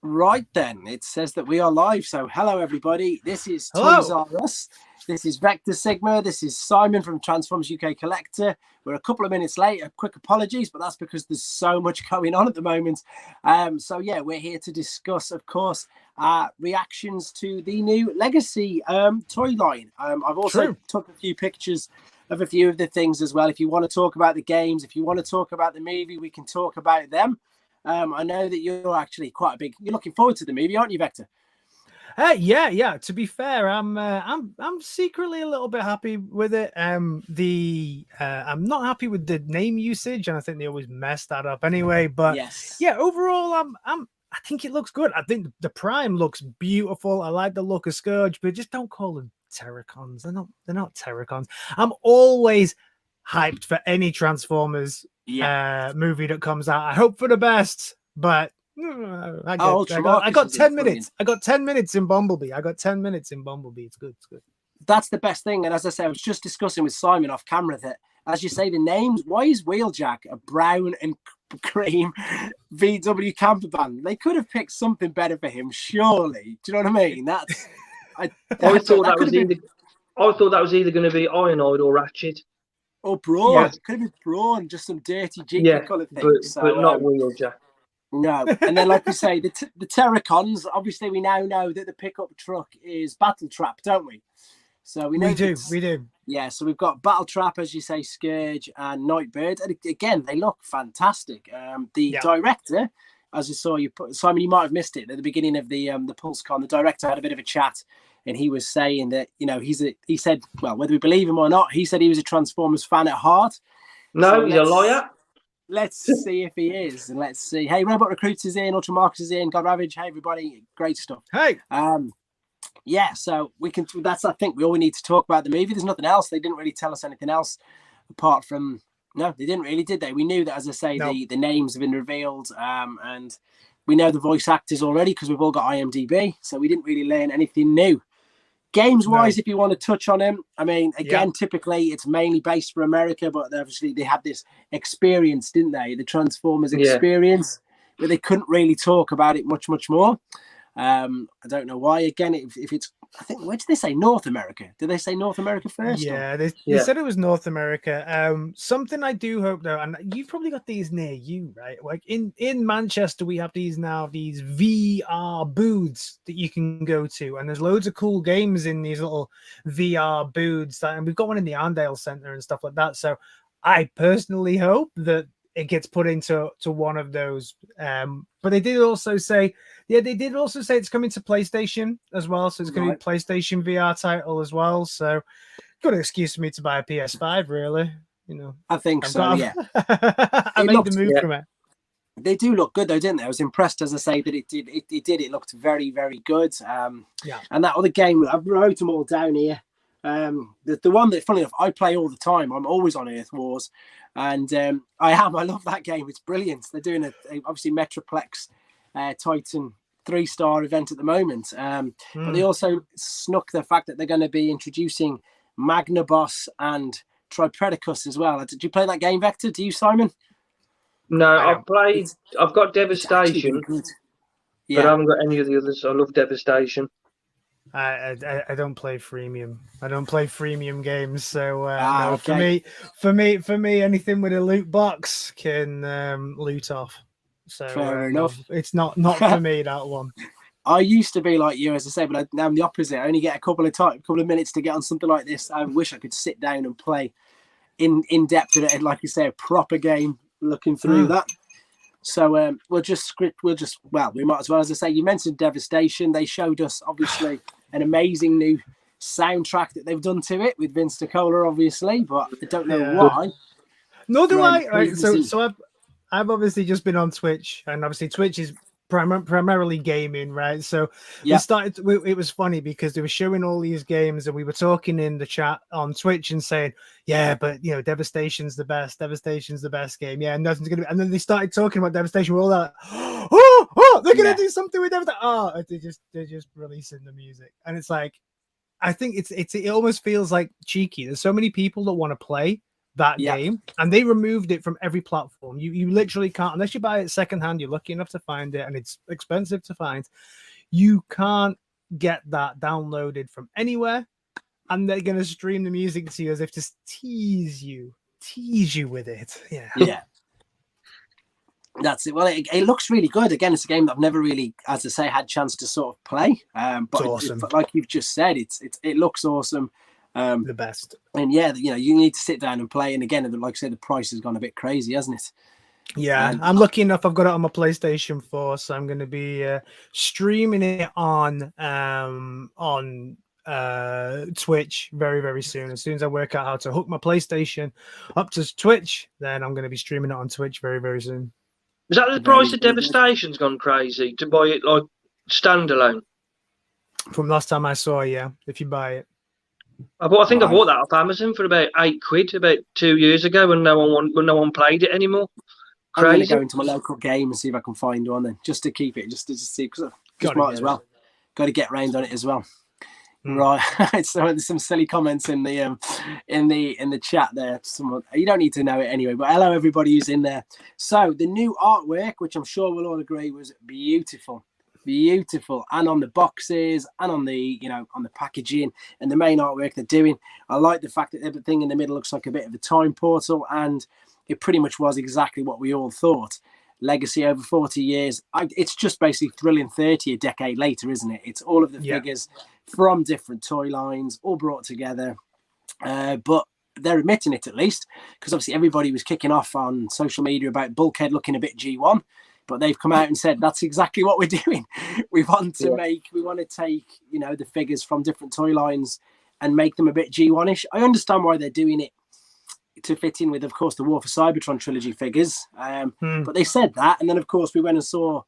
Right then, it says that we are live. So, hello everybody. This is Hello. Toys R Us. This is Vecta Sigma. This is Simon from Transformers UK Collector. We're a couple of minutes late. Quick apologies, but that's because there's so much going on at the moment. So yeah, we're here to discuss, of course, reactions to the new Legacy toy line. I've also took a few pictures of a few of the things as well. If you want to talk about the games, if you want to talk about the movie, we can talk about them. I know that you're actually you're looking forward to the movie, aren't you, Vector? Yeah. To be fair, I'm secretly a little bit happy with it. I'm not happy with the name usage, and I think they always mess that up anyway. But yes, yeah, overall, I think it looks good. I think the Prime looks beautiful. I like the look of Scourge, but just don't call them Terracons. They're not Terracons. I'm always hyped for any Transformers movie that comes out. I hope for the best, but I got 10 minutes. I got 10 minutes in Bumblebee. It's good. That's the best thing. And as I say, I was just discussing with Simon off camera that, as you say, the names, why is Wheeljack a brown and cream VW camper van? They could have picked something better for him, surely. Do you know what I mean? I thought that was either going to be Ironhide or Ratchet. Or Brawn. Yeah. Could have been Brawn, just some dirty, jinky colour things. But not Wheeljack. No. And then, like we say, the Terracons, obviously we now know that the pickup truck is Battle Trap, don't we? So we know we do. Yeah, so we've got Battle Trap, as you say, Scourge and Nightbird. And again, they look fantastic. The director, as you saw, Simon, you might have missed it at the beginning of the Pulsecon. The director had a bit of a chat, and he was saying that, you know, he said, well, whether we believe him or not, he said he was a Transformers fan at heart. No, so he's a liar. Let's see if he is, and let's see. Hey, Robot Recruits is in, Ultra Marcus is in, God Ravage. Hey, everybody, great stuff. Hey, yeah. So we can. I think we all need to talk about the movie. There's nothing else. They didn't really tell us anything else apart from no, they didn't really, did they? We knew that, as I say, the names have been revealed, and we know the voice actors already because we've all got IMDb. So we didn't really learn anything new. Games-wise, if you want to touch on him, I mean, again, typically it's mainly based for America, but obviously they had this experience, didn't they? The Transformers experience, but they couldn't really talk about it much more. I don't know why. Again, if it's, I think, where did they say North America? Did they say North America first? Yeah, they said it was North America. Something I do hope though, and you've probably got these near you, right? Like in Manchester, we have these VR booths that you can go to, and there's loads of cool games in these little VR booths, and we've got one in the Arndale Centre and stuff like that. So I personally hope that it gets put into one of those. But they did also say it's coming to PlayStation as well. So it's going to be a PlayStation VR title as well. So good excuse for me to buy a PS5, really. You know, I think so. I made the move from it. They do look good though, didn't they? I was impressed, as I say, that it did. It looked very, very good. And that other game, I wrote them all down here. The one that, funny enough, I play all the time. I'm always on Earth Wars, and I love that game. It's brilliant. They're doing obviously Metroplex Titan 3-star event at the moment, but they also snuck the fact that they're going to be introducing Magnaboss and Tripredacus as well. Did you play that game, Vector? Do you, Simon? No, I've got Devastation, but I haven't got any of the others. I love Devastation. I don't play freemium. I don't play freemium games, so no, for me, anything with a loot box can loot off. So fair enough. It's not for me, that one. I used to be like you, as I say, but now I'm the opposite. I only get a couple of minutes to get on something like this. I wish I could sit down and play in depth, like you say, a proper game. Looking through that. So we might as well, as I say, you mentioned Devastation. They showed us obviously an amazing new soundtrack that they've done to it with Vince DiCola, obviously, but I don't know why. Nor do I. Right, so I've obviously just been on Twitch, and obviously Twitch is primarily gaming, right? So we started. It was funny because they were showing all these games, and we were talking in the chat on Twitch and saying, "Yeah, but you know, Devastation's the best. Devastation's the best game. Yeah, nothing's gonna be." And then they started talking about Devastation. We're all like, "Oh, they're gonna do something with Devastation." Oh, they're just releasing the music, and it's like, I think it almost feels like cheeky. There's so many people that want to play that game, and they removed it from every platform. You literally can't, unless you buy it secondhand. You're lucky enough to find it, and it's expensive to find. You can't get that downloaded from anywhere, and they're going to stream the music to you as if to tease you with it. Yeah. That's it. Well, it looks really good. Again, it's a game that I've never really, as I say, had a chance to sort of play. But it's awesome. Like you've just said, it looks awesome. The best. And yeah, you need to sit down and play. And again, like I said, the price has gone a bit crazy, hasn't it? Yeah, I'm lucky enough. I've got it on my PlayStation 4, so I'm going to be streaming it on Twitch very, very soon. As soon as I work out how to hook my PlayStation up to Twitch, then I'm going to be streaming it on Twitch very, very soon. Is that the price of Devastation's gone crazy to buy it like standalone? From last time I saw, yeah, if you buy it. I bought that off Amazon for about £8 about 2 years ago when no one played it anymore. Crazy. I'm going to go into my local game and see if I can find one then, just to keep it, just to see, because might as well. Got to get round on it as well. Right. So there's some silly comments in the chat there. Someone, you don't need to know it anyway, but hello everybody who's in there. So the new artwork, which I'm sure we'll all agree was beautiful, and on the boxes and on the on the packaging and the main artwork they're doing. I like the fact that everything in the middle looks like a bit of a time portal, and it pretty much was exactly what we all thought. Legacy over 40 years. It's just basically Thrilling 30 a decade later, isn't it? It's all of the figures from different toy lines all brought together, but they're admitting it at least, because obviously everybody was kicking off on social media about Bulkhead looking a bit G1, but they've come out and said that's exactly what we're doing. We want to take the figures from different toy lines and make them a bit G1ish. I understand why they're doing it, to fit in with, of course, the War for Cybertron trilogy figures, but they said that, and then of course we went and saw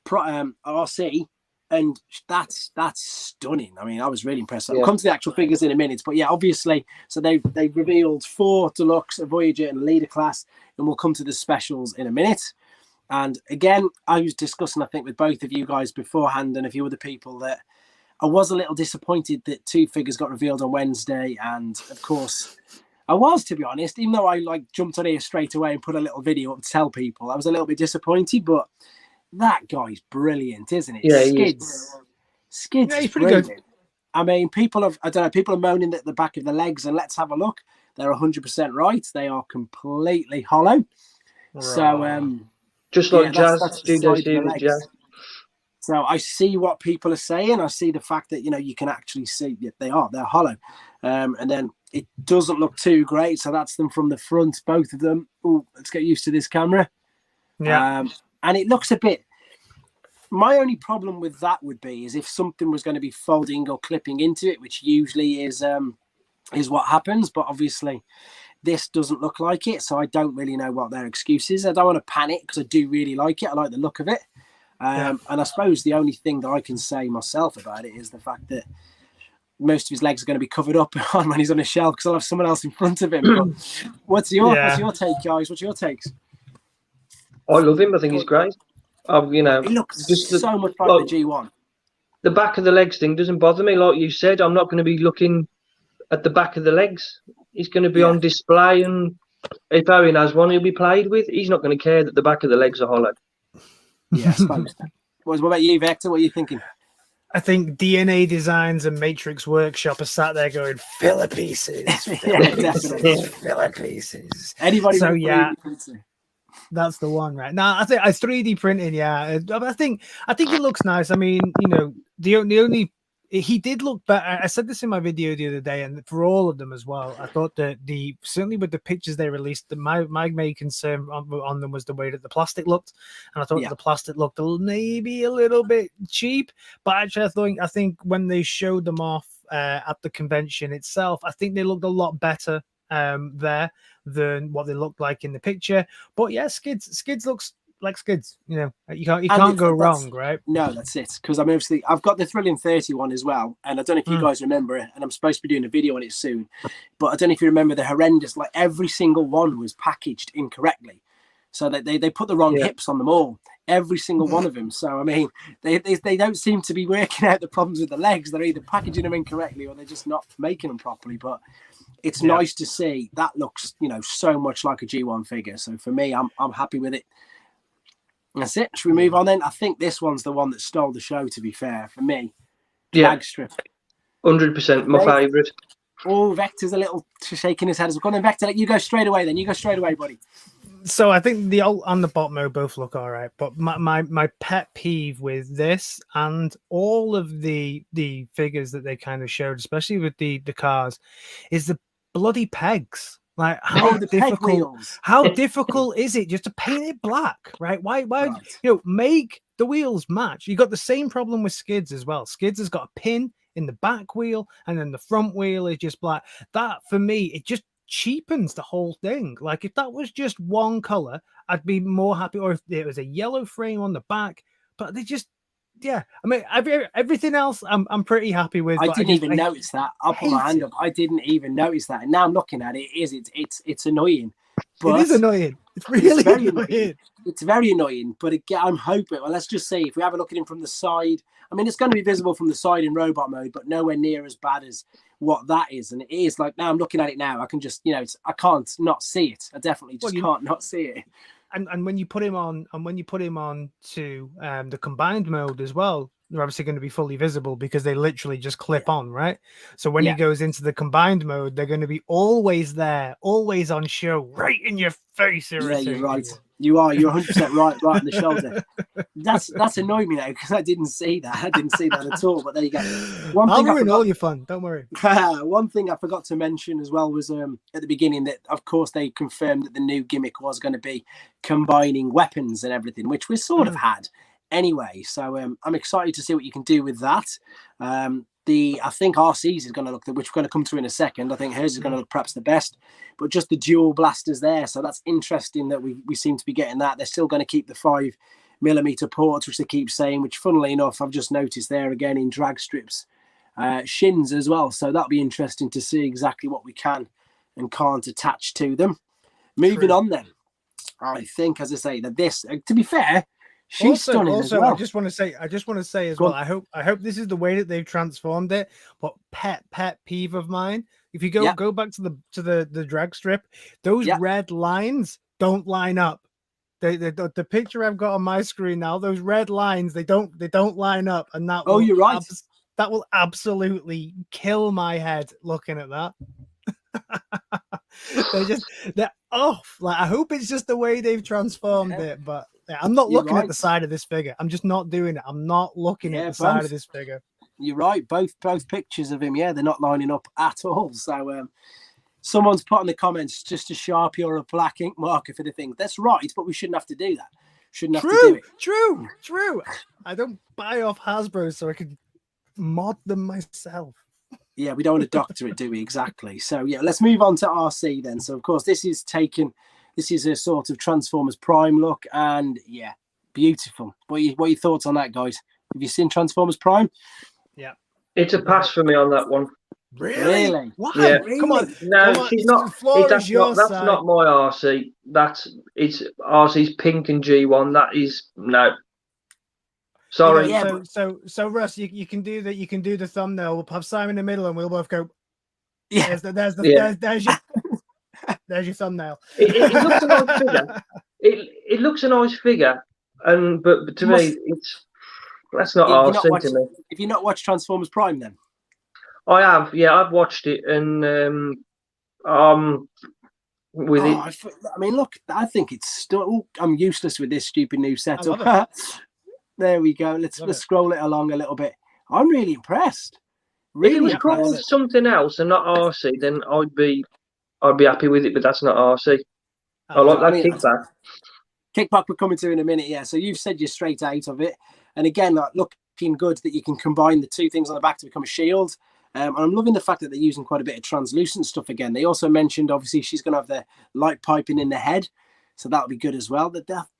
arcee, and that's stunning. I mean, I was really impressed. I'll come to the actual figures in a minute, but yeah, obviously, so they've revealed 4 Deluxe, a Voyager, and a Leader class, and we'll come to the specials in a minute. And again, I was discussing, I think, with both of you guys beforehand and a few other people, that I was a little disappointed that 2 figures got revealed on Wednesday, and of course, I was, to be honest, even though I jumped on here straight away and put a little video up to tell people, I was a little bit disappointed, but that guy's brilliant, isn't it? Yeah, Skids he's is pretty brilliant. good. I mean, people are moaning at the back of the legs, and let's have a look. They're 100% right. They are completely hollow. Right. So, just like Jazz, Jazz. So I see what people are saying. I see the fact that, you can actually see they're hollow. And then it doesn't look too great. So that's them from the front, both of them. Oh, let's get used to this camera. Yeah. And it looks a bit, my only problem with that would be is if something was going to be folding or clipping into it, which usually is what happens. But obviously this doesn't look like it. So I don't really know what their excuse is. I don't want to panic because I do really like it. I like the look of it. And I suppose the only thing that I can say myself about it is the fact that most of his legs are going to be covered up when he's on a shelf, because I'll have someone else in front of him. But what's your take, guys? What's your takes? I love him. I think he's great. He looks so much like the G1. The back of the legs thing doesn't bother me. Like you said, I'm not going to be looking at the back of the legs. He's going to be on display, and if Owen has one, he'll be played with. He's not going to care that the back of the legs are hollow. Yeah, I suppose. What about you, Vecta? What are you thinking? I think DNA Designs and Matrix Workshop are sat there going, filler pieces. Filler pieces. Anybody? So that's the one, right? Now I think it's 3D printing. Yeah, I think it looks nice. I mean, the only he did look better. I said this in my video the other day, and for all of them as well. I thought that certainly with the pictures they released, my main concern on them was the way that the plastic looked, and I thought the plastic looked maybe a little bit cheap. But actually, I think when they showed them off at the convention itself, I think they looked a lot better there than what they looked like in the picture. But yeah, Skids looks like Skids. You can't go wrong, right? No, that's it. Because obviously I've got the Thrilling 31 as well, and I don't know if you guys remember it, and I'm supposed to be doing a video on it soon, but I don't know if you remember the horrendous, every single one was packaged incorrectly, so that they put the wrong hips on them all. every single one of them. So I mean, they don't seem to be working out the problems with the legs. They're either packaging them incorrectly or they're just not making them properly. But it's nice to see. That looks, so much like a G1 figure. So for me, I'm happy with it. That's it. Should we move on then? I think this one's the one that stole the show, to be fair, for me. Drag strip. 100%, my favourite. Oh, Vector's a little shaking his head as well. Go on then, Vector, you go straight away then. You go straight away, buddy. So I think the alt and the bot mode both look all right, but my pet peeve with this and all of the figures that they kind of showed, especially with the cars, is the bloody pegs. Like how difficult is it just to paint it black, right? Why make the wheels match? You got the same problem with Skids as well. Skids has got a pin in the back wheel and then the front wheel is just black. That for me, it just cheapens the whole thing. Like if that was just one color, I'd be more happy, or if it was a yellow frame on the back, but they just I mean everything else I'm pretty happy with. I didn't even notice that. I'll put my hand up. I didn't even notice that, and now I'm looking at it. It's annoying. But it is annoying. It's really annoying. It's very annoying. But again, I'm hoping. Well, let's just see if we have a look at him from the side. I mean, it's going to be visible from the side in robot mode, but nowhere near as bad as what that is. And it is like now I'm looking at it now. I can just, I can't not see it. I definitely just can't not see it. And when you put him on, to the combined mode as well, they're obviously going to be fully visible because they literally just clip on, right? So when he goes into the combined mode, they're going to be always there, always on show, right in your face. Yeah, you're right. You're 100% right on the shoulder. That's annoying me now because I didn't see that. I didn't see that at all. But there you go. I'll ruin all your fun. Don't worry. One thing I forgot to mention as well was at the beginning that, of course, they confirmed that the new gimmick was going to be combining weapons and everything, which we sort of had anyway. So I'm excited to see what you can do with that. I think arcee's is going to look, which we're going to come to in a second. I think hers is going to look perhaps the best, but just the dual blasters there. So that's interesting that we seem to be getting that. They're still going to keep the 5mm ports, which they keep saying, which funnily enough, I've just noticed there again in drag strips, shins as well. So that'll be interesting to see exactly what we can and can't attach to them. Moving on then, I think, as I say, that this, to be fair, she's stunning as well. I just want to say as well. I hope this is the way that they've transformed it. But pet peeve of mine. If you go back to the drag strip, those red lines don't line up. The picture I've got on my screen now, those red lines, they don't line up, and that. Oh, you're right. That will absolutely kill my head looking at that. They're off. Like I hope it's just the way they've transformed it, but. Yeah, I'm not looking at the side of this figure. I'm just not doing it. I'm not looking at the side of this figure. You're right. Both pictures of him, they're not lining up at all. So someone's put in the comments just a Sharpie or a black ink marker for the thing. That's right, but we shouldn't have to do that. Shouldn't have to do it. True. I don't buy off Hasbro so I can mod them myself. Yeah, we don't want to doctor it, do we? Exactly. So let's move on to arcee then. So of course this is a sort of Transformers Prime look, and beautiful. What are your thoughts on that, guys? Have you seen Transformers Prime? Yeah, it's a pass for me on that one. Really? Why? Yeah. Really? Come on. No, she's not. That's not my arcee. It's arcee's pink and G1. That is no. Sorry. So Russ, you can do that. You can do the thumbnail. We'll have Simon in the middle, and we'll both go. Yeah. There's your. There's your thumbnail. It looks a nice figure. It looks a nice figure, but to me, that's not arcee to me. Have you not watched Transformers Prime then? I have. Yeah, I've watched it, and with it. I mean, look, I think it's still. I'm useless with this stupid new setup. There we go. Let's scroll it along a little bit. I'm really impressed. If it was called something else and not arcee, then I'd be happy with it, but that's not arcee. I like that kickback. Kickback we're coming to in a minute, yeah. So you've said you're straight out of it. And again, looking good that you can combine the two things on the back to become a shield. And I'm loving the fact that they're using quite a bit of translucent stuff again. They also mentioned, obviously, she's going to have the light piping in the head. So that'll be good as well.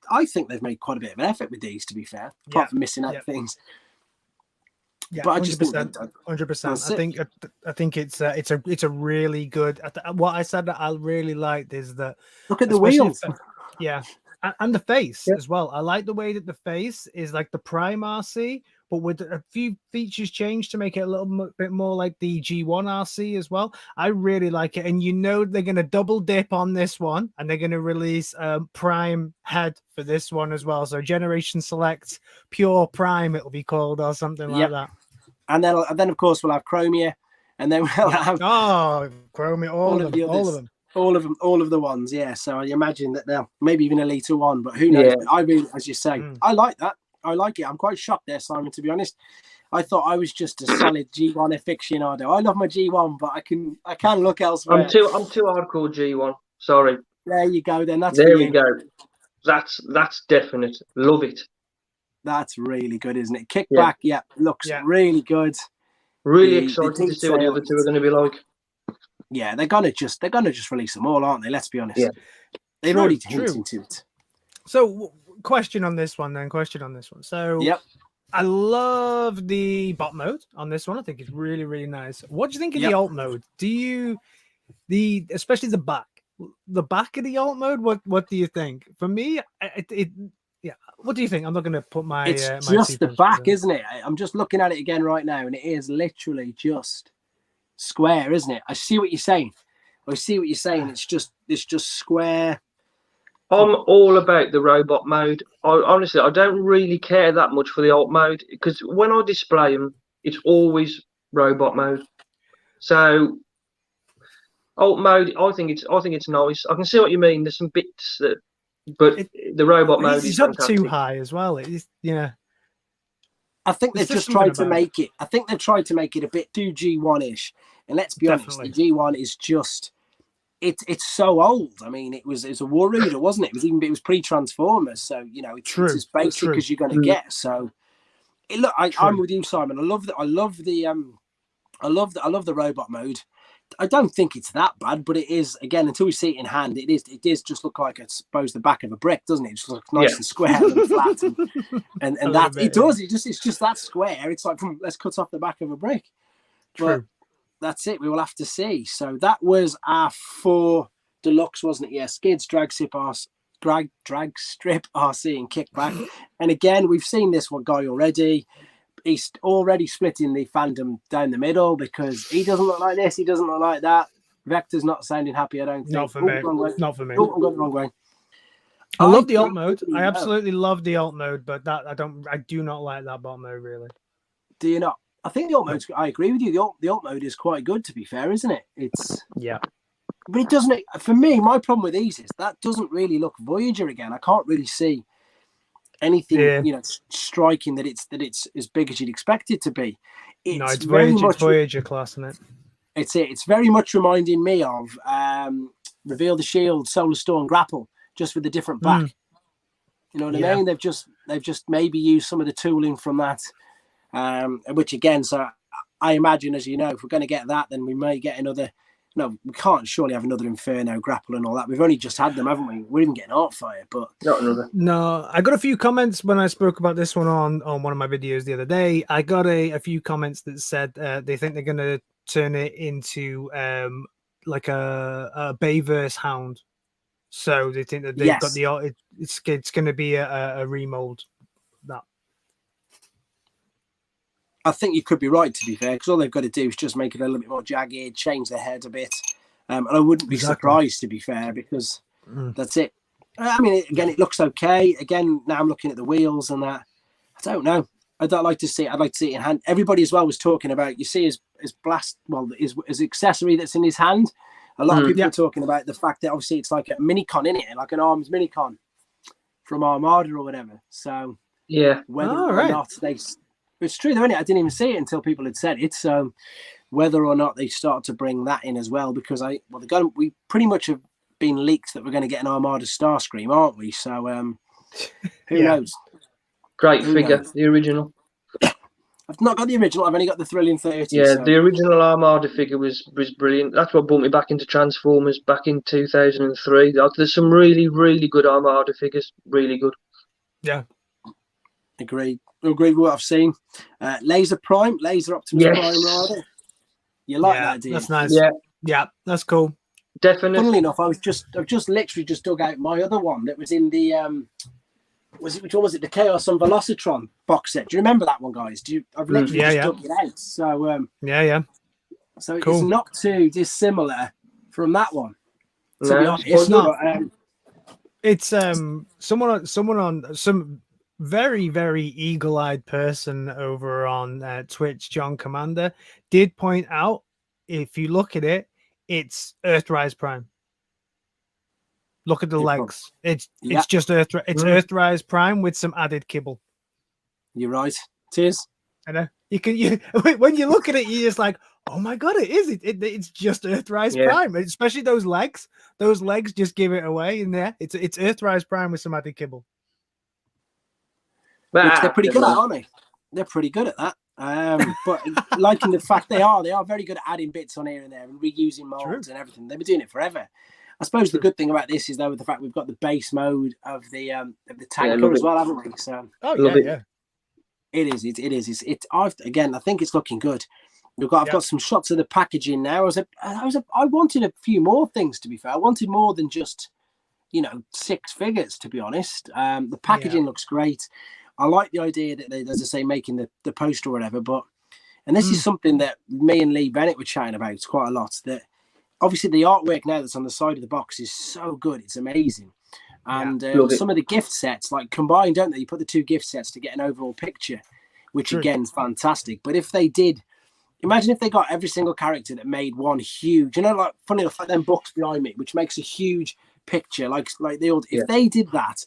I think they've made quite a bit of an effort with these, to be fair, apart from missing out things. Yeah, but 100%. I think it's a really good. What I said that I really liked is that look at the wheels. And the face as well. I like the way that the face is like the Prime RC, but with a few features changed to make it a little bit more like the G1 RC as well. I really like it. And you know they're going to double dip on this one, and they're going to release Prime head for this one as well. So Generation Select Pure Prime, it'll be called, or something like that. And then of course we'll have Chromia, and then we'll have Chromia, all of them. All of the ones, yeah. So I imagine that they'll maybe even Elite One, but who knows? Yeah. But I really, as you say, I like that. I like it. I'm quite shocked there, Simon, to be honest. I thought I was just a solid G1 aficionado. I love my G1, but I can look elsewhere. I'm too hardcore G1. Sorry. There you go. Then there we go. That's definite. Love it. That's really good, isn't it? Kickback, looks really good. Really excited to see what the other two are going to be like. Yeah, they're gonna just release them all, aren't they? Let's be honest. Yeah. They've already hinted to it. So, question on this one. So, I love the bot mode on this one. I think it's really, really nice. What do you think of the alt mode? Especially the back of the alt mode? What do you think? For me, what do you think? I'm not going to put my. It's my just the back, isn't it? I'm just looking at it again right now, and it is literally just square, isn't it? I see what you're saying. It's just square. I'm all about the robot mode. Honestly, I don't really care that much for the alt mode, because when I display them, it's always robot mode. So alt mode, I think it's nice. I can see what you mean. There's some bits that, but the robot mode is up fantastic. Too high as well. It's I think they've just tried to make it. I think they've tried to make it a bit too G1-ish. And let's be honest, the G1 is just it's so old. I mean, it was a War Reader, wasn't it? It was pre-Transformers, so it's as basic as you're going to get. So I'm with you, Simon. I love the robot mode. I don't think it's that bad, but it is, again, until we see it in hand, it is just look like, I suppose, the back of a brick, doesn't it? It just looks nice and square and flat, and that it does. It's just that square. It's like, let's cut off the back of a brick. But that's it. We will have to see. So that was our 4 deluxe, wasn't it? Yeah, Skids, drag strip RC, and kickback. And again, we've seen this one guy already. He's already splitting the fandom down the middle, because he doesn't look like this, he doesn't look like that. Vecta's not sounding happy, I don't think. Not for me. Not for me. I'm going the wrong way. I love the alt mode. I absolutely love the alt mode, but I do not like that bot mode, really. Do you not? I think the alt mode, I agree with you. The alt mode is quite good, to be fair, isn't it? But it doesn't. For me, my problem with these is that doesn't really look Voyager again. I can't really see anything striking that it's as big as you'd expect it to be. It's Voyager class, isn't it? It's very much reminding me of Reveal the Shield, Solar Storm Grapple, just with a different back. You know what I mean? They've just maybe used some of the tooling from that, which again, so I imagine, as you know, if we're going to get that, then we may get another. No, we can't surely have another Inferno grapple and all that. We've only just had them, haven't we? We're even getting Artfire, but not another. No, I got a few comments when I spoke about this one on one of my videos the other day. I got a few comments that said they think they're going to turn it into like a Bayverse Hound. So they think that they've got it's going to be a remold. That. I think you could be right, to be fair, because all they've got to do is just make it a little bit more jagged, change their head a bit. And I wouldn't be surprised, to be fair, because that's it. I mean, again, it looks okay. Again, now I'm looking at the wheels and that. I don't know. I'd like to see it in hand. Everybody as well was talking about, you see his accessory that's in his hand. A lot of people are talking about the fact that obviously it's like a minicon in it, like an arms minicon from Armada or whatever. So whether or not it's true though, isn't it? I didn't even see it until people had said it. So whether or not they start to bring that in as well, because we pretty much have been leaked that we're going to get an Armada Starscream, aren't we? So who knows? Great figure, the original. I've not got the original. I've only got the Thrilling 30. Yeah, the original Armada figure was brilliant. That's what brought me back into Transformers back in 2003. There's some really, really good Armada figures. Really good. Yeah. Agreed with what I've seen. Laser Optimus Prime Rider. You like that, do you? That's nice. Yeah, that's cool. Definitely. Funnily enough, I've just literally just dug out my other one that was in the which one was it? The Chaos on Velocitron box set. Do you remember that one, guys? I've literally just dug it out. So so cool. it's not too dissimilar from that one. To No, be honest, it's not. But, it's someone on some very, very eagle-eyed person over on Twitch, John Commander, did point out, if you look at it, it's Earthrise Prime. Look at the legs. It's just Earthrise Prime with some added kibble. You're right. It is. I know. When you look at it, you're just like, oh my god, it is. It's just Earthrise Prime, especially those legs. Those legs just give it away. And it's Earthrise Prime with some added kibble. Which they're pretty good at, aren't they? They're pretty good at that. But liking the fact they are very good at adding bits on here and there and reusing molds and everything. They've been doing it forever. I suppose the good thing about this is though with the fact we've got the base mode of the tanker as well, haven't we? So it is. I think it's looking good. I've got some shots of the packaging now. I wanted a few more things, to be fair. I wanted more than just 6 figures, to be honest. The packaging looks great. I like the idea that they, as I say, making the poster or whatever. And this is something that me and Lee Bennett were chatting about quite a lot. That obviously the artwork now that's on the side of the box is so good. It's amazing. And some of the gift sets, like combined, don't they? You put the 2 gift sets to get an overall picture, which again is fantastic. But if they did, imagine if they got every single character that made one huge, like funny enough, like them books behind me, which makes a huge picture, like the old. If they did that,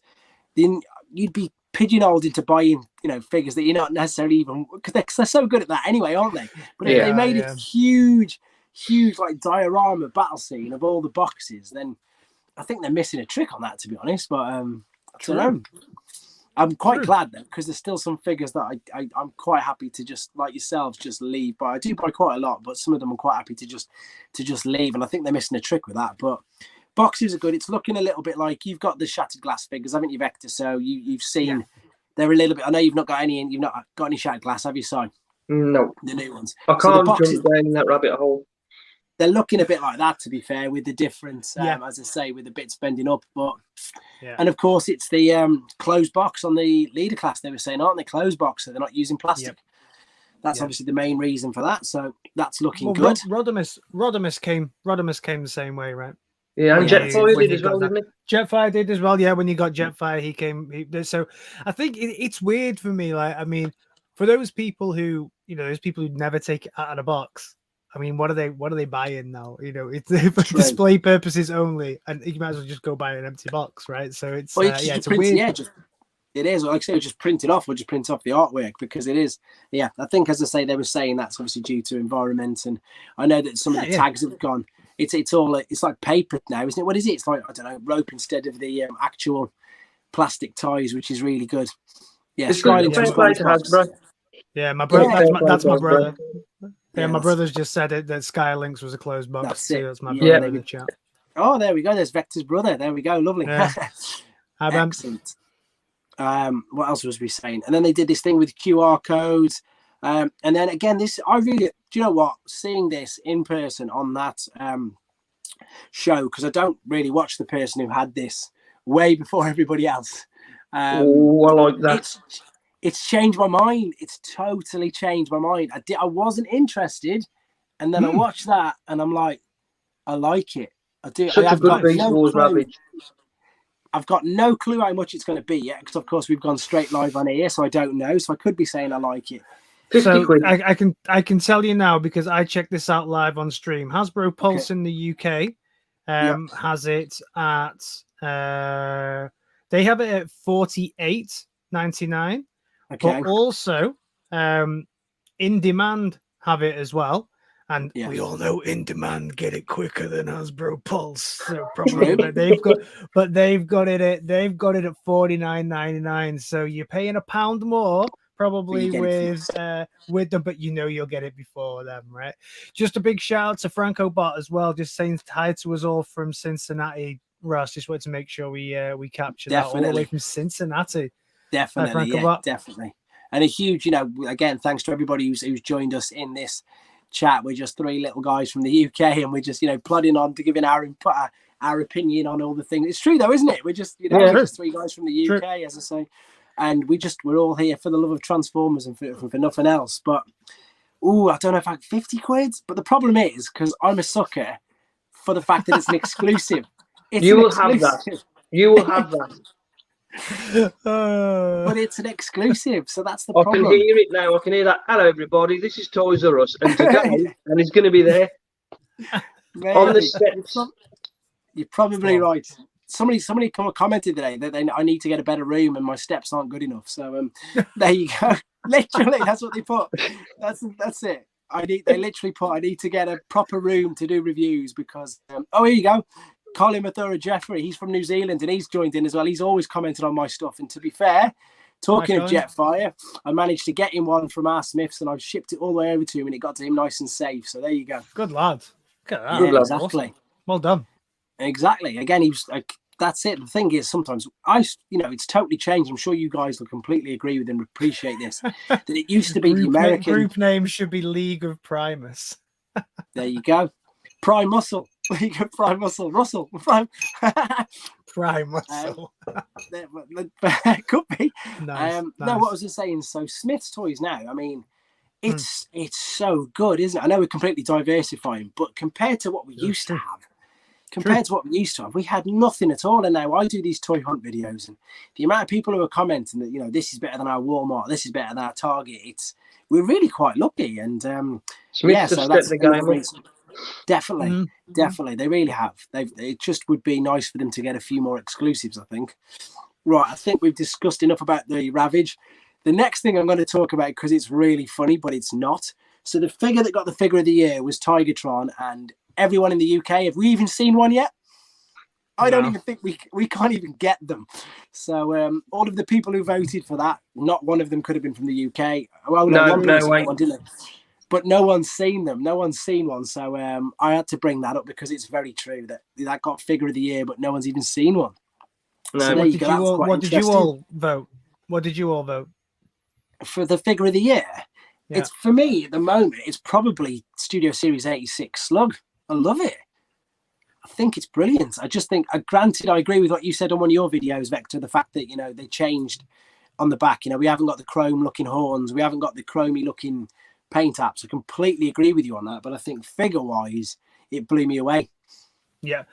then you'd be pigeonholed into buying, figures that you're not necessarily even, because they're so good at that anyway, aren't they? But if they made a huge like diorama battle scene of all the boxes, then I think they're missing a trick on that, to be honest. But I don't know. I'm quite glad though, because there's still some figures that I'm quite happy to just, like yourselves, just leave. But I do buy quite a lot, but some of them I'm quite happy to just leave, and I think they're missing a trick with that. But boxes are good. It's looking a little bit like you've got the shattered glass figures, haven't you, Vecta? So you've seen they're a little bit. I know you've not got any, and you've not got any shattered glass, have you, Si? No, the new ones. I can't jump down that rabbit hole. They're looking a bit like that, to be fair, with the difference, as I say, with the bits bending up. But and of course, it's the closed box on the leader class. They were saying, aren't they, closed box? So they're not using plastic. That's obviously the main reason for that. So that's looking good. Rodimus came the same way, right? Yeah, and Jetfire did as well, didn't he? Jetfire did as well. Yeah, when you got Jetfire, he came. So I think it's weird for me. Like, I mean, for those people who, those people who never take it out of the box. I mean, what are they buying now? It's for display purposes only, and you might as well just go buy an empty box, right? So it's it's a weird. It is, like I say, just print it off or just print off the artwork, because it is. Yeah, I think, as I say, they were saying that's obviously due to environment, and I know that some of the tags have gone. It's all it's like paper now, isn't it? What is it? It's like, I don't know, rope instead of the actual plastic ties, which is really good. Yeah, Hasbro. Yeah, my brother. That's my brother. Yeah, my brother's just said it that Skylinks was a closed box. That's it. That's my brother in the chat. Oh, there we go. There's Vector's brother. There we go. Lovely. Yeah. Excellent. What else was we saying? And then they did this thing with QR codes. And then again, do you know what? Seeing this in person on that show, because I don't really watch the person who had this way before everybody else. I like that. It's changed my mind. It's totally changed my mind. I wasn't interested, and then I watched that, and I'm like, I like it. I do. I've got no clue how much it's going to be yet, because of course we've gone straight live on here, so I don't know. So I could be saying I like it. So I can tell you now, because I checked this out live on stream. Hasbro Pulse in the UK has it at they have it at $48.99. Okay. But also, In Demand have it as well, and we all know In Demand get it quicker than Hasbro Pulse. So probably, they've got it at $49.99. So you're paying £1 more probably with them, but you'll get it before them, right? Just a big shout out to Franco Bot as well, just saying hi to us all from Cincinnati. Russ, just wanted to make sure we capture that all the way from Cincinnati. Definitely, definitely. And a huge, again, thanks to everybody who's joined us in this chat. We're just three little guys from the UK, and we're just, plodding on to giving our input, our opinion on all the things. It's true though, isn't it? We're just, we're just three guys from the UK, as I say, and we're all here for the love of Transformers and for nothing else. But I don't know if I had 50 quid. But the problem is, because I'm a sucker for the fact that it's an exclusive. You will have that. But it's an exclusive, so that's the problem. I can hear it now. I can hear that. Hello, everybody. This is Toys R Us, and today, and it's going to be there on the steps. You're probably right. Somebody commented today that I need to get a better room, and my steps aren't good enough. So there you go. Literally, that's what they put. That's it. They literally put, I need to get a proper room to do reviews because. Here you go. Colin Mathura Jeffrey, he's from New Zealand and he's joined in as well. He's always commented on my stuff. And to be fair, talking of Jetfire, I managed to get him one from our Smiths and I've shipped it all the way over to him and it got to him nice and safe. So there you go. Good lad. Look at that. Yeah, exactly. Awesome. Well done. Exactly. Again, he was like, that's it. The thing is, sometimes it's totally changed. I'm sure you guys will completely agree with and appreciate this. That it used to be the American group name should be League of Primus. There you go. Prime Muscle. League of Prime Muscle. Russell. Prime Muscle. Could be. Nice. No, what was I saying? So Smith's Toys now, I mean, it's so good, isn't it? I know we're completely diversifying, but compared to what we used to have, we had nothing at all. And now I do these toy hunt videos, and the amount of people who are commenting that, this is better than our Walmart, this is better than our Target, we're really quite lucky. And Smith's so that's the game. Definitely, they really have. It just would be nice for them to get a few more exclusives, I think. Right, I think we've discussed enough about the Ravage. The next thing I'm going to talk about, because it's really funny, but it's not. So the figure that got the figure of the year was Tigertron, and everyone in the UK, have we even seen one yet? I don't even think we can't even get them. So all of the people who voted for that, not one of them could have been from the UK. Well, no way. One, didn't they? But no one's seen them. No one's seen one. So I had to bring that up because it's very true that got figure of the year, but no one's even seen one. No. So what did you all vote? What did you all vote? For the figure of the year? Yeah. It's, for me, at the moment, it's probably Studio Series 86 Slug. I love it. I think it's brilliant. I just think, granted, I agree with what you said on one of your videos, Vector, the fact that, they changed on the back. We haven't got the chrome-looking horns. We haven't got the chromey-looking paint apps. I completely agree with you on that, but I think figure wise it blew me away. Yeah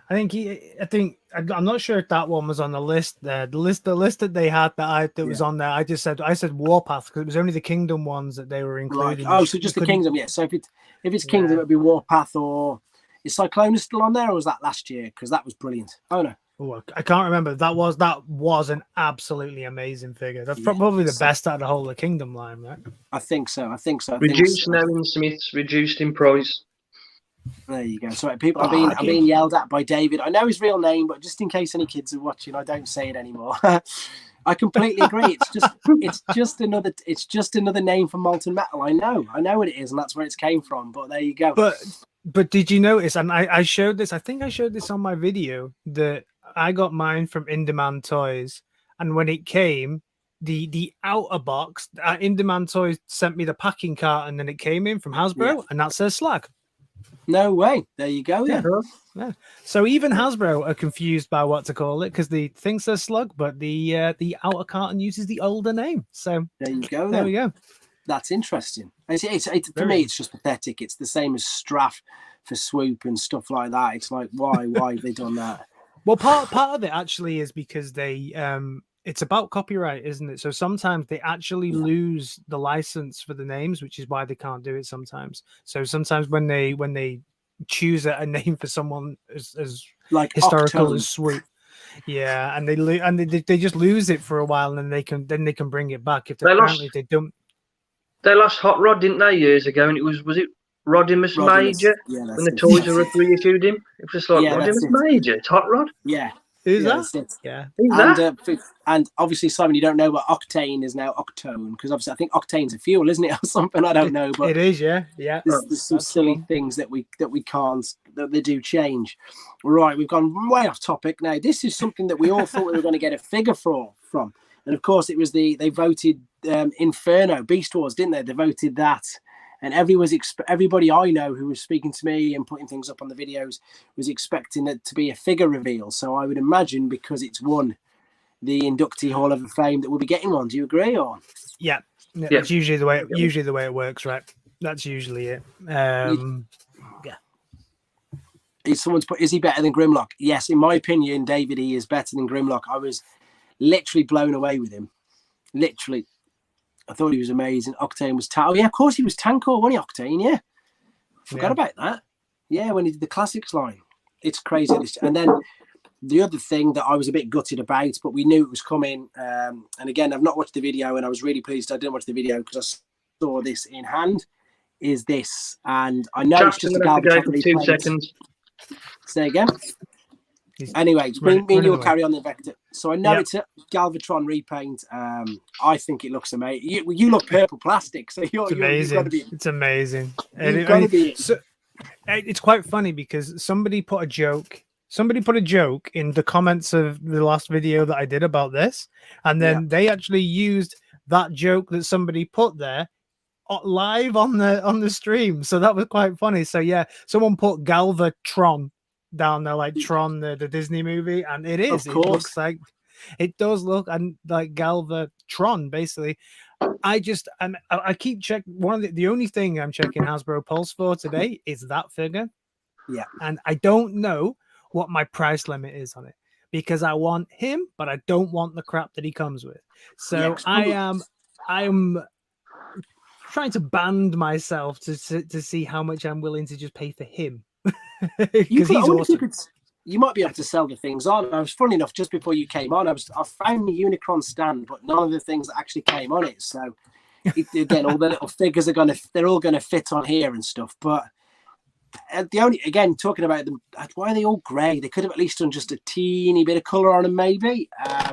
I'm not sure if that one was on the list there. The list that they had that was on there, I said Warpath because it was only the Kingdom ones that they were including. Right. So just the Kingdom. So if it's Kingdom, it would be Warpath. Or is Cyclonus still on there, or was that last year? Because that was brilliant. Oh no, I can't remember. That was an absolutely amazing figure. That's probably the best out of the whole of the Kingdom line, right? I think so. Reduced now in Smiths, reduced in price. There you go. So people are being yelled at by David. I know his real name, but just in case any kids are watching, I don't say it anymore. I completely agree. It's just another name for molten metal. I know what it is, and that's where it came from. But there you go. But did you notice? And I showed this. I think I showed this on my video that I got mine from In-Demand Toys, and when it came, the outer box, In-Demand Toys sent me the packing cart, and then it came in from Hasbro, and that says Slag. No way. There you go. Yeah. So even Hasbro are confused by what to call it because the thing says Slug, but the outer carton uses the older name. So there you go. There we go. That's interesting. For me, it's just pathetic. It's the same as Straff for Swoop and stuff like that. It's like, why have they done that? Well, part of it actually is because they it's about copyright, isn't it? So sometimes they actually lose the license for the names, which is why they can't do it sometimes. So sometimes when they choose a name for someone as like historical as Swoop, and they just lose it for a while, and then they can bring it back if they don't. They lost Hot Rod, didn't they, years ago? And was it Rodimus Major when the Toys R Us reissued him? It was just like Rodimus Major. It's Hot Rod. Yeah. Who's that? Yeah. Who's that? And obviously, Simon, you don't know, but Octane is now Octone because obviously I think Octane's a fuel, isn't it, or something? I don't know, but it is. Yeah. There's some silly things that they do change. Right, we've gone way off topic now. This is something that we all thought we were going to get a figure from, and of course it was they voted Inferno Beast Wars, didn't they? They voted that and everybody I know who was speaking to me and putting things up on the videos was expecting it to be a figure reveal. So I would imagine because it's won the inductee Hall of Fame that we'll be getting one. Do you agree? Or yeah, it's usually the way it works, right? That's usually it. Is he better than Grimlock? Yes, in my opinion, David, he is better than Grimlock. I was literally blown away with him. Literally. I thought he was amazing. Octane was oh yeah, of course he was Tankor, wasn't he, Octane? Yeah. Forgot about that. Yeah, when he did the classics line. It's crazy. And then the other thing that I was a bit gutted about, but we knew it was coming. And again, I've not watched the video, and I was really pleased I didn't watch the video because I saw this in hand, is this. And I know it's just a Galvatron for 2 seconds. Say again. Anyway, me and you'll carry on the Vecta. So I know it's a Galvatron repaint. I think it looks amazing. You look purple plastic, so you're amazing. It's amazing. It's quite funny because somebody put a joke in the comments of the last video that I did about this, and then they actually used that joke that somebody put there live on the stream. So that was quite funny. So yeah, someone put Galvatron down there, like Tron, the Disney movie, and it is. It looks like it does look and like Galvatron, basically. I keep checking. The only thing I'm checking Hasbro Pulse for today is that figure. Yeah, and I don't know what my price limit is on it because I want him, but I don't want the crap that he comes with. So I am trying to band myself to see how much I'm willing to just pay for him. Because he's awesome. You might be able to sell the things on. I was funny enough just before you came on. I found the Unicron stand, but none of the things that actually came on it. So again, all the little figures they're all gonna fit on here and stuff. But talking about them, why are they all grey? They could have at least done just a teeny bit of colour on them, maybe. But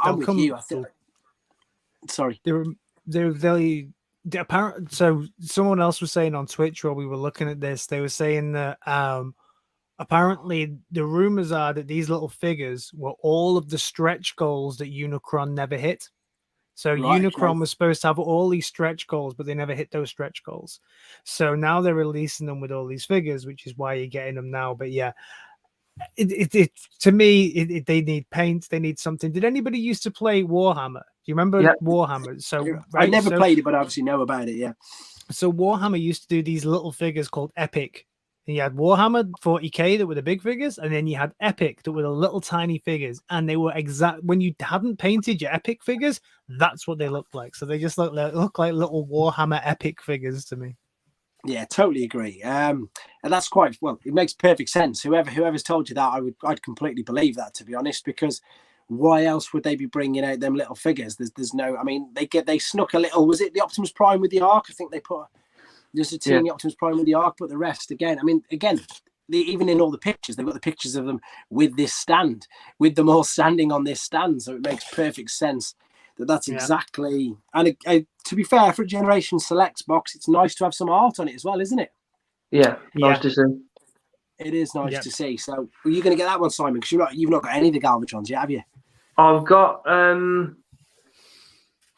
I'm with you. I think. Sorry. So someone else was saying on Twitch while we were looking at this, they were saying that apparently the rumors are that these little figures were all of the stretch goals that Unicron never hit. So Unicron was supposed to have all these stretch goals, but they never hit those stretch goals. So now they're releasing them with all these figures, which is why you're getting them now. But yeah, to me, they need paint. They need something. Did anybody used to play Warhammer? Do you remember Warhammer? So I never played it, but I obviously know about it. Yeah. So Warhammer used to do these little figures called Epic. And you had Warhammer 40k that were the big figures, and then you had Epic that were the little tiny figures, and they were when you hadn't painted your Epic figures, that's what they looked like. So they just look like little Warhammer Epic figures to me. Yeah, totally agree. And that's quite it makes perfect sense. Whoever's told you that, I'd completely believe that, to be honest, because why else would they be bringing out them little figures? There's no. I mean, they snuck a little. Was it the Optimus Prime with the Ark? I think they put just a teeny Optimus Prime with the Ark, but the rest again. I mean, even in all the pictures, they've got the pictures of them with this stand, with them all standing on this stand. So it makes perfect sense that's exactly. And to be fair, for a Generation Selects box, it's nice to have some art on it as well, isn't it? Yeah, nice to see. It is nice to see. So, are you going to get that one, Simon? Because you've not got any of the Galvatrons yet, have you? I've got.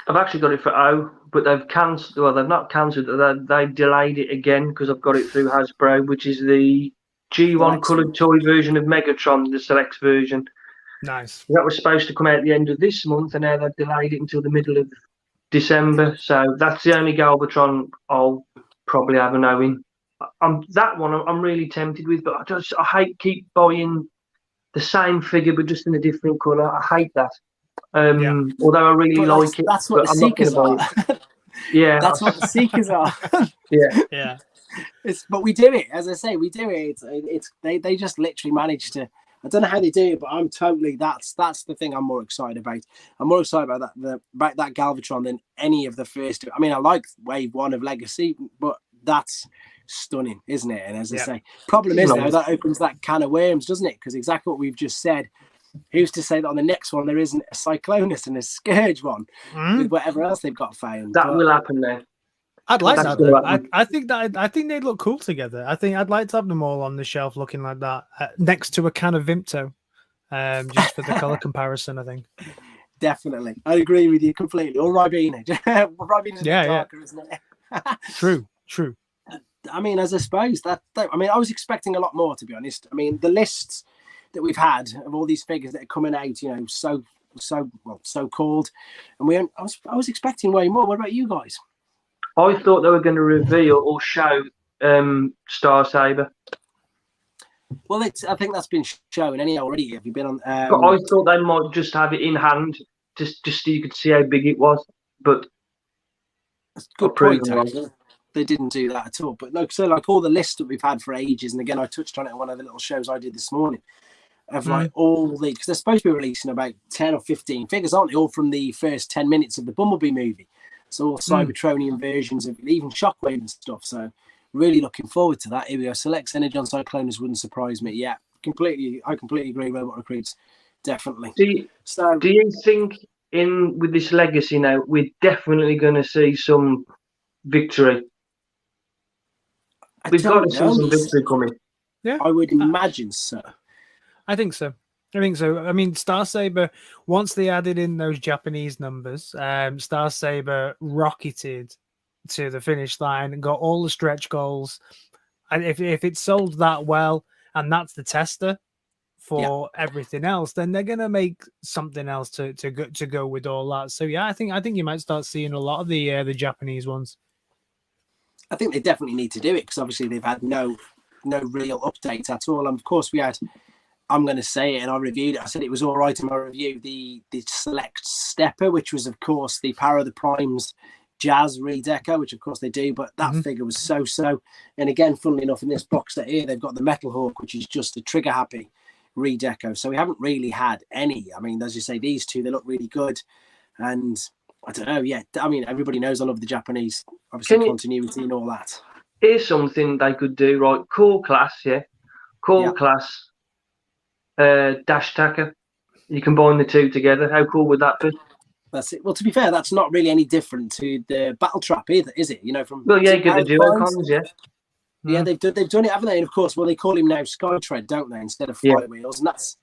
I've actually got it for O, but they've cancelled. Well, they've not cancelled. They delayed it again because I've got it through Hasbro, which is the G1 coloured toy version of Megatron, the Selects version. Nice. That was supposed to come out at the end of this month, and now they've delayed it until the middle of December. So that's the only Galvatron I'll probably have an O in. That one I'm really tempted with, but I keep buying the same figure but just in a different colour. I hate that. Although I really like it, that's what the Seekers are. Yeah, that's what the Seekers are. Yeah. But we do it, as I say, we do it. They just literally manage to. I don't know how they do it, but I'm totally. That's the thing I'm more excited about. I'm more excited about that Galvatron than any of the first. I mean, I like Wave 1 of Legacy, but that's stunning, isn't it? And as I say, problem is though, that opens that can of worms, doesn't it? Because exactly what we've just said. Who's to say that on the next one there isn't a Cyclonus and a Scourge one with whatever else they've got found? That will happen now. I'd like that. I think they'd look cool together. I think I'd like to have them all on the shelf looking like that next to a can of Vimto, just for the color comparison. I think definitely, I agree with you completely. Or Ribena, Ribena's darker, isn't it? True. I mean, as I suppose I mean, I was expecting a lot more, to be honest. I mean, the lists that we've had of all these figures that are coming out, you know, so called, and I was expecting way more. What about you guys? I thought they were going to reveal or show Star Saber. Well, I think that's been shown already. Have you been on? But I thought they might just have it in hand, just so you could see how big it was. But that's a good point. Actually, they didn't do that at all. But like all the lists that we've had for ages, and again, I touched on it in one of the little shows I did this morning. Of like all the, because they're supposed to be releasing about 10 or 15 figures, aren't they? All from the first 10 minutes of the Bumblebee movie. So all Cybertronian versions of even Shockwave and stuff. So really looking forward to that. Here we go. Select Energon Cyclonus wouldn't surprise me. Yeah, I completely agree. Robot Recruits, definitely. Do you think with this legacy now, we're definitely going to see some victory? We've got to see some victory coming. Yeah, I would imagine so. I think so. I mean, Star Saber, once they added in those Japanese numbers, Star Saber rocketed to the finish line and got all the stretch goals. And if it sold that well, and that's the tester for everything else, then they're gonna make something else to go with all that. So yeah, I think you might start seeing a lot of the Japanese ones. I think they definitely need to do it because obviously they've had no real updates at all. And of course we had. I'm going to say it, and I reviewed it. I said it was all right in my review. The Select Stepper, which was, of course, the Power of the Primes Jazz redeco, which, of course, they do. But that figure was so. And again, funnily enough, in this box set here, they've got the Metal Hawk, which is just a trigger-happy redeco. So we haven't really had any. I mean, as you say, these two, they look really good. And I don't know, yeah. I mean, everybody knows I love the Japanese, obviously, continuity and all that. Here's something they could do, right? Core class, yeah? Core class. Dash Tacker. You combine the two together. How cool would that be? That's it. Well, to be fair, that's not really any different to the Battle Trap either, is it? You know, from you get the duo cons, yeah, they've done it, haven't they? And of course, well, they call him now Skytread, don't they, instead of Flywheels, and that's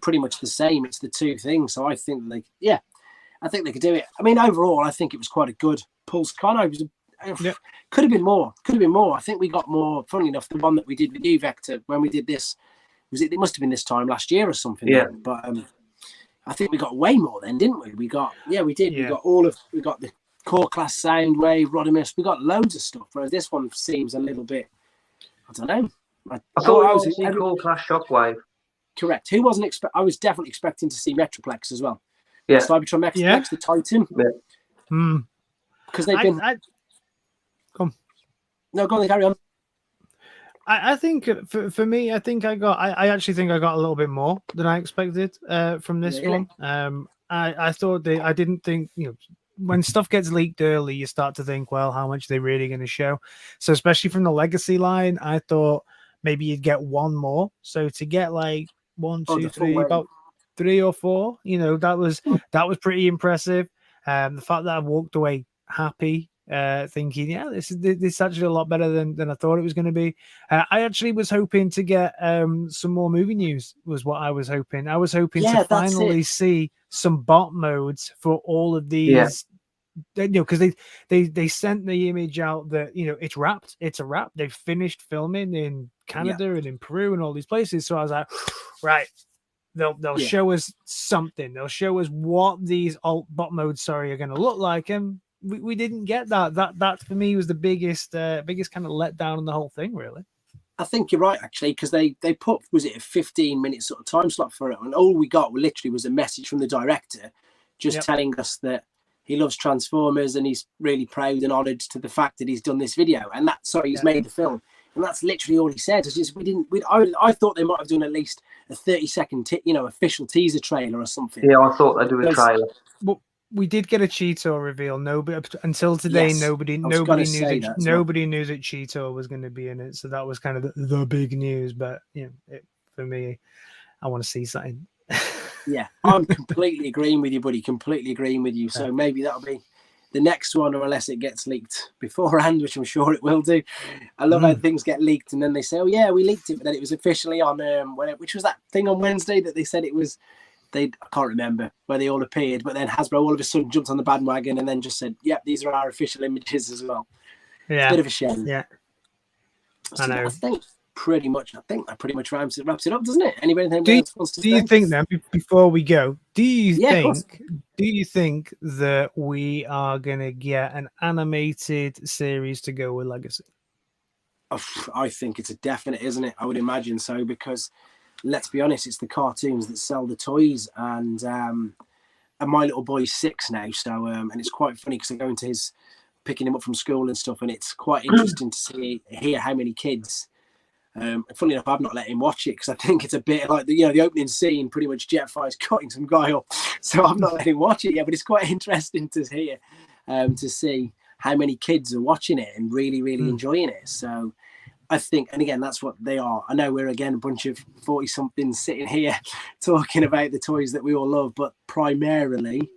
pretty much the same. It's the two things. So I think I think they could do it. I mean, overall, I think it was quite a good Pulsecon. Could have been more. I think we got more. Funnily enough, the one that we did with you, Vecta, when we did this. It must have been this time last year or something. Yeah. Then. But I think we got way more then, didn't we? We did. Yeah. We got the Core Class Soundwave, Rodimus. We got loads of stuff. Whereas this one seems a little bit, I don't know. I thought I was Core Class Shockwave. Correct. Who wasn't I was definitely expecting to see Metroplex as well. Yeah. Cybertron Metroplex, the Titan. Yeah. Because they've been. Come. No, go on, carry on. I think for me, I actually think I got a little bit more than I expected from this one. I thought I didn't think, when stuff gets leaked early, you start to think, well, how much are they really going to show? So especially from the Legacy line, I thought maybe you'd get one more. So to get like 1, 2, 3, about 3 or 4, that was pretty impressive. The fact that I walked away happy. Thinking, this is actually a lot better than I thought it was going to be. I actually was hoping to get some more movie news. Was what I was hoping. I was hoping to finally see some bot modes for all of these. Because they sent the image out that it's wrapped. It's a wrap. They've finished filming in Canada and in Peru and all these places. So I was like, right. They'll show us something. They'll show us what these alt bot modes are going to look like, and we didn't get that. That for me was the biggest kind of letdown on the whole thing, really. I think you're right, actually, because they put, was it a 15-minute sort of time slot for it, and all we got literally was a message from the director just telling us that he loves Transformers and he's really proud and honoured to the fact that he's done this video, and he's made the film, and that's literally all he said. It's just I thought they might have done at least a 30-second official teaser trailer or something. Yeah, I thought they'd do a trailer. Well, we did get a Cheetor reveal. Until today, nobody knew that Cheetor was going to be in it. So that was kind of the big news. But for me, I want to see something. Yeah, I'm completely agreeing with you, buddy. Completely agreeing with you. So maybe that'll be the next one, or unless it gets leaked beforehand, which I'm sure it will do. I love how things get leaked and then they say, "Oh yeah, we leaked it," but then it was officially on which was that thing on Wednesday that they said it was. I can't remember where they all appeared, but then Hasbro all of a sudden jumped on the bandwagon and then just said, "Yep, these are our official images as well." Yeah. It's a bit of a shame. Yeah. So I know. I think that pretty much wraps it up, doesn't it? Anybody else wants to do you think then, before we go, do you think that we are gonna get an animated series to go with Legacy? I think it's a definite, isn't it? I would imagine so, because let's be honest, it's the cartoons that sell the toys, and my little boy's 6 now, so and it's quite funny because I go into picking him up from school and stuff, and it's quite interesting to hear how many kids. Funny enough, I've not let him watch it because I think it's a bit like the opening scene. Pretty much, Jetfire's cutting some guy up, so I've not let him watch it yet. But it's quite interesting to hear, to see how many kids are watching it and really, really enjoying it. So I think, and again, that's what they are. I know we're again a bunch of 40-somethings sitting here talking about the toys that we all love, but primarily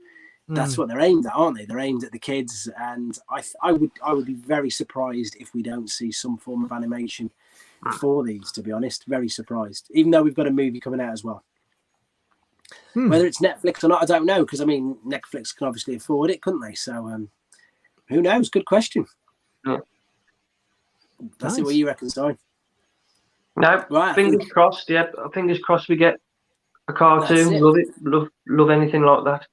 that's what they're aimed at, aren't they? They're aimed at the kids, and I would be very surprised if we don't see some form of animation for these, to be honest. Very surprised, even though we've got a movie coming out as well. Whether it's Netflix or not, I don't know, because I mean Netflix can obviously afford it, couldn't they? So who knows? Good question. Let's see what you reckon, Simon. No, right, fingers crossed. Yeah, fingers crossed we get a cartoon. Love it. Love anything like that.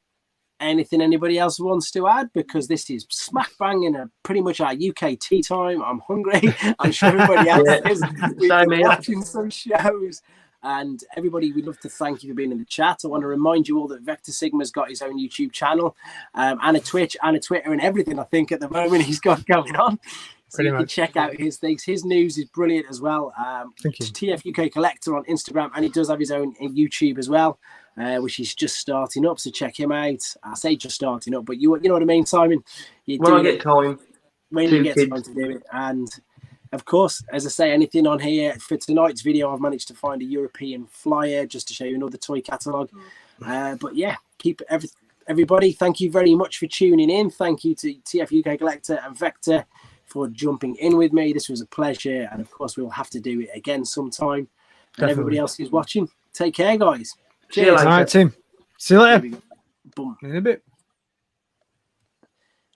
Anything anybody else wants to add? Because this is smack bang in pretty much our UK tea time. I'm hungry. I'm sure everybody else is. We've been watching some shows. And everybody, we'd love to thank you for being in the chat. I want to remind you all that Vecta Sigma's got his own YouTube channel, and a Twitch and a Twitter and everything, I think, at the moment he's got going on. So you can check out his things. His news is brilliant as well. Thank you. TF UK Collector on Instagram, and he does have his own YouTube as well, which he's just starting up. So check him out. I say just starting up, but you know what I mean, Simon? When I get time. When you get time to do it. And of course, as I say, anything on here for tonight's video, I've managed to find a European flyer just to show you another toy catalogue. But yeah, keep everybody. Thank you very much for tuning in. Thank you to TF UK Collector and Vecta for jumping in with me. This was a pleasure, and of course, we will have to do it again sometime. And everybody else who's watching, take care, guys. Cheers. All right, team. See you later. Boom. In a bit.